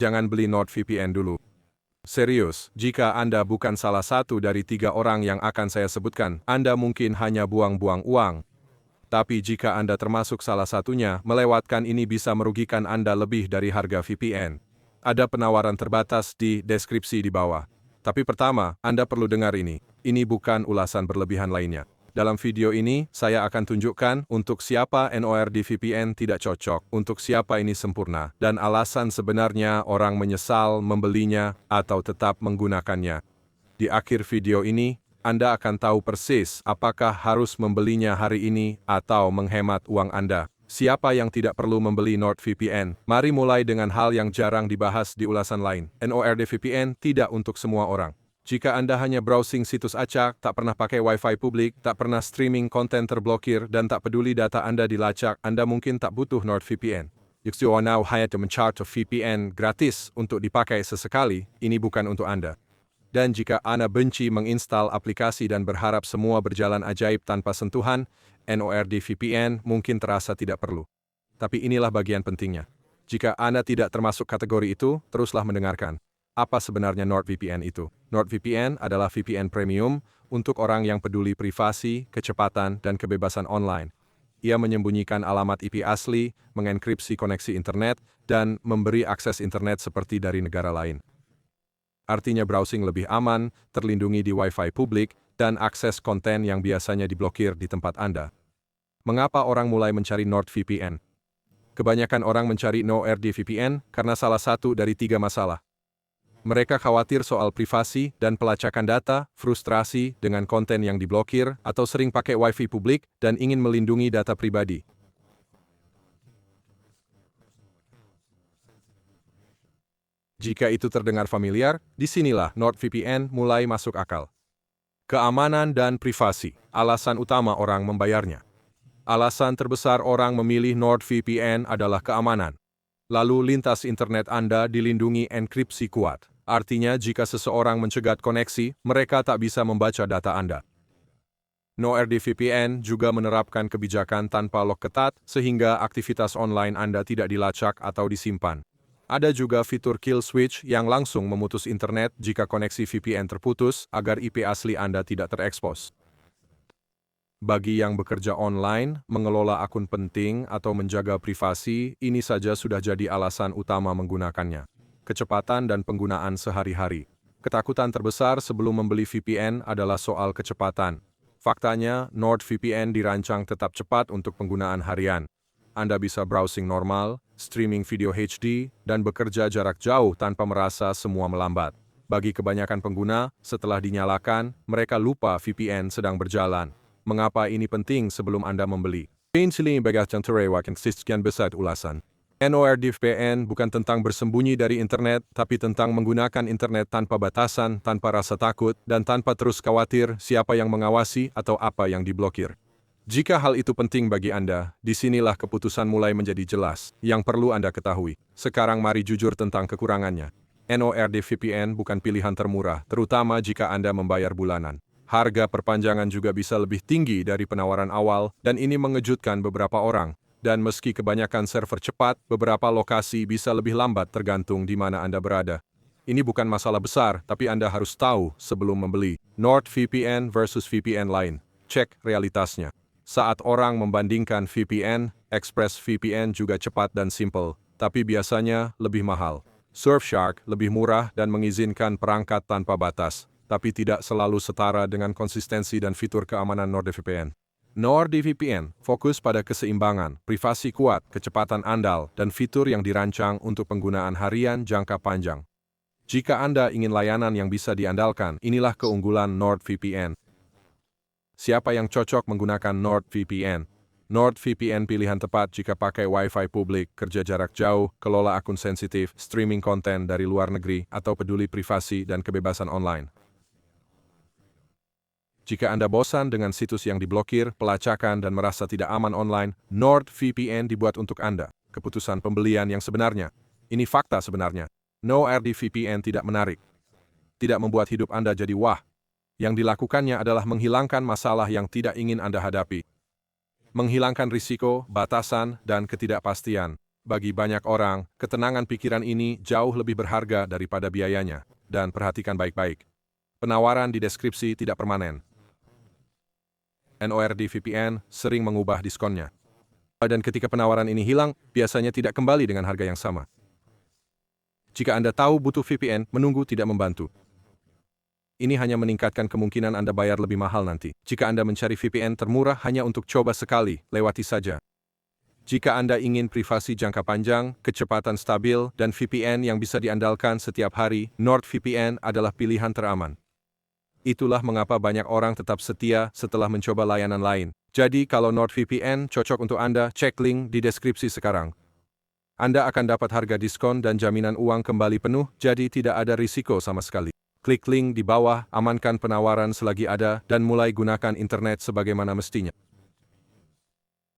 Jangan beli NordVPN dulu. Serius, jika Anda bukan salah satu dari 3 orang yang akan saya sebutkan, Anda mungkin hanya buang-buang uang. Tapi jika Anda termasuk salah satunya, melewatkan ini bisa merugikan Anda lebih dari harga VPN. Ada penawaran terbatas di deskripsi di bawah. Tapi pertama, Anda perlu dengar ini. Ini bukan ulasan berlebihan lainnya. Dalam video ini, saya akan tunjukkan untuk siapa NordVPN tidak cocok, untuk siapa ini sempurna, dan alasan sebenarnya orang menyesal membelinya atau tetap menggunakannya. Di akhir video ini, Anda akan tahu persis apakah harus membelinya hari ini atau menghemat uang Anda. Siapa yang tidak perlu membeli NordVPN? Mari mulai dengan hal yang jarang dibahas di ulasan lain. NordVPN tidak untuk semua orang. Jika Anda hanya browsing situs acak, tak pernah pakai Wi-Fi publik, tak pernah streaming konten terblokir, dan tak peduli data Anda dilacak, Anda mungkin tak butuh NordVPN. Jika Anda hanya mencari VPN gratis untuk dipakai sesekali, ini bukan untuk Anda. Dan jika Anda benci menginstal aplikasi dan berharap semua berjalan ajaib tanpa sentuhan, NordVPN mungkin terasa tidak perlu. Tapi inilah bagian pentingnya. Jika Anda tidak termasuk kategori itu, teruslah mendengarkan. Apa sebenarnya NordVPN itu? NordVPN adalah VPN premium untuk orang yang peduli privasi, kecepatan, dan kebebasan online. Ia menyembunyikan alamat IP asli, mengenkripsi koneksi internet, dan memberi akses internet seperti dari negara lain. Artinya browsing lebih aman, terlindungi di Wi-Fi publik, dan akses konten yang biasanya diblokir di tempat Anda. Mengapa orang mulai mencari NordVPN? Kebanyakan orang mencari NordVPN karena salah satu dari 3 masalah. Mereka khawatir soal privasi dan pelacakan data, frustrasi dengan konten yang diblokir, atau sering pakai Wi-Fi publik dan ingin melindungi data pribadi. Jika itu terdengar familiar, disinilah NordVPN mulai masuk akal. Keamanan dan privasi, alasan utama orang membayarnya. Alasan terbesar orang memilih NordVPN adalah keamanan. Lalu lintas internet Anda dilindungi enkripsi kuat. Artinya jika seseorang mencegat koneksi, mereka tak bisa membaca data Anda. NordVPN juga menerapkan kebijakan tanpa lock ketat sehingga aktivitas online Anda tidak dilacak atau disimpan. Ada juga fitur kill switch yang langsung memutus internet jika koneksi VPN terputus agar IP asli Anda tidak terekspos. Bagi yang bekerja online, mengelola akun penting, atau menjaga privasi, ini saja sudah jadi alasan utama menggunakannya. Kecepatan dan penggunaan sehari-hari. Ketakutan terbesar sebelum membeli VPN adalah soal kecepatan. Faktanya, NordVPN dirancang tetap cepat untuk penggunaan harian. Anda bisa browsing normal, streaming video HD, dan bekerja jarak jauh tanpa merasa semua melambat. Bagi kebanyakan pengguna, setelah dinyalakan, mereka lupa VPN sedang berjalan. Mengapa ini penting sebelum Anda membeli? Ini bagian terlewat sekian besar ulasan. NordVPN bukan tentang bersembunyi dari internet, tapi tentang menggunakan internet tanpa batasan, tanpa rasa takut, dan tanpa terus khawatir siapa yang mengawasi atau apa yang diblokir. Jika hal itu penting bagi Anda, disinilah keputusan mulai menjadi jelas, yang perlu Anda ketahui. Sekarang mari jujur tentang kekurangannya. NordVPN bukan pilihan termurah, terutama jika Anda membayar bulanan. Harga perpanjangan juga bisa lebih tinggi dari penawaran awal, dan ini mengejutkan beberapa orang. Dan meski kebanyakan server cepat, beberapa lokasi bisa lebih lambat tergantung di mana Anda berada. Ini bukan masalah besar, tapi Anda harus tahu sebelum membeli. NordVPN versus VPN lain. Cek realitasnya. Saat orang membandingkan VPN, ExpressVPN juga cepat dan simple, tapi biasanya lebih mahal. Surfshark lebih murah dan mengizinkan perangkat tanpa batas, tapi tidak selalu setara dengan konsistensi dan fitur keamanan NordVPN. NordVPN fokus pada keseimbangan, privasi kuat, kecepatan andal, dan fitur yang dirancang untuk penggunaan harian jangka panjang. Jika Anda ingin layanan yang bisa diandalkan, inilah keunggulan NordVPN. Siapa yang cocok menggunakan NordVPN? NordVPN pilihan tepat jika pakai Wi-Fi publik, kerja jarak jauh, kelola akun sensitif, streaming konten dari luar negeri, atau peduli privasi dan kebebasan online. Jika Anda bosan dengan situs yang diblokir, pelacakan, dan merasa tidak aman online, NordVPN dibuat untuk Anda. Keputusan pembelian yang sebenarnya. Ini fakta sebenarnya. NordVPN tidak menarik. Tidak membuat hidup Anda jadi wah. Yang dilakukannya adalah menghilangkan masalah yang tidak ingin Anda hadapi. Menghilangkan risiko, batasan, dan ketidakpastian. Bagi banyak orang, ketenangan pikiran ini jauh lebih berharga daripada biayanya. Dan perhatikan baik-baik. Penawaran di deskripsi tidak permanen. NordVPN sering mengubah diskonnya. Dan ketika penawaran ini hilang, biasanya tidak kembali dengan harga yang sama. Jika Anda tahu butuh VPN, menunggu tidak membantu. Ini hanya meningkatkan kemungkinan Anda bayar lebih mahal nanti. Jika Anda mencari VPN termurah hanya untuk coba sekali, lewati saja. Jika Anda ingin privasi jangka panjang, kecepatan stabil, dan VPN yang bisa diandalkan setiap hari, NordVPN adalah pilihan teraman. Itulah mengapa banyak orang tetap setia setelah mencoba layanan lain. Jadi kalau NordVPN cocok untuk Anda, cek link di deskripsi sekarang. Anda akan dapat harga diskon dan jaminan uang kembali penuh, jadi tidak ada risiko sama sekali. Klik link di bawah, amankan penawaran selagi ada, dan mulai gunakan internet sebagaimana mestinya.